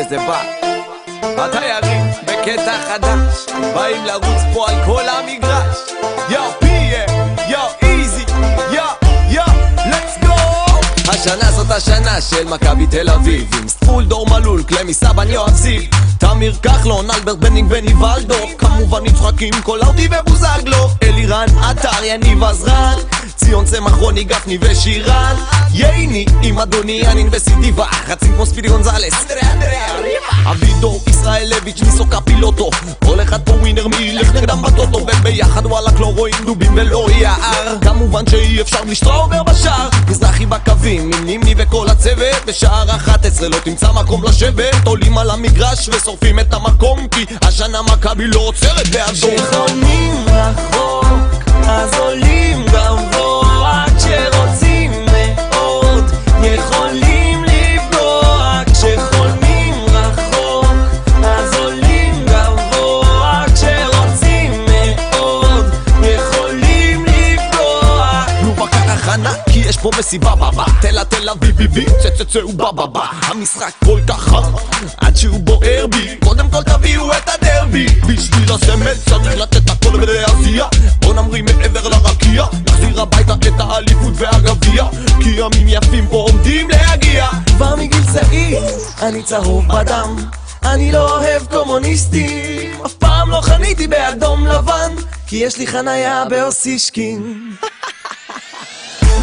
שזה בא. התיירים בקטע חדש באים לרוץ פה על כל המגרש. יו פיה, יו איזי, יו let's go. השנה זאת השנה של מכבי תל אביב, עם ספול דור מלול, קלמי סבן יואב זיו, תמיר כחלון, אלברט בניג וניבלדו, כמובן נצחקים קולאוטי ובוזגלו, אלירן עטר, יניב עזרן, ציון צמח, רוני גפני ושירן, ייני עם אדוני ינין וסידיבה, רצים כמו ספידי גונזלס, אבידור, ישראל לויץ', ניסו קפילוטו, כל אחד פה ווינר מי ילך נגדם בטוטו, וביחד וואלק לא רואים דובים ולא יער, כמובן שאי אפשר בלי שטראובר בשער, מזרחי בקווים עם נימני וכל הצוות, בשער 11 לא תמצא מקום לשבת, עולים על המגרש ושורפים את המקום, כי השנה מכבי לא עוצרת באדום. כשחולמים רחוק אז עולים גבוה, כשרוצים מאוד יכולים לפגוע. כשחולמים רחוק אז עולים גבוה, כשרוצים מאוד יכולים לפגוע. נו בקר הכנה כי יש פה מסיבה בבא, תל אביב ביבי צצצו בבא, המשחק כל כך חם עד שהוא בוער בי, קודם כל תביאו את הדרבי, בשביל הסמל צריך לתת הכל ולהזיע, בוא נמריא מעבר לרקיע, נחזיר הביתה את האליפות והגביע, כי ימים יפים פה עומדים להגיע. כבר מגיל צעיר אני צהוב בדם, אני לא אוהב קומוניסטים, אף פעם לא חניתי באדום לבן, כי יש לי חנייה באוסישקין.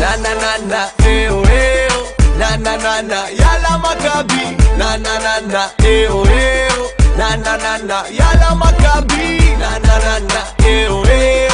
נה נה נה נה אהו אהו, נה נה נה נה יאללה מכבי, נה נה נה נה אהו אהו, נה נה נה נה יאללה מכבי, נה נה נה נה אהו אהו.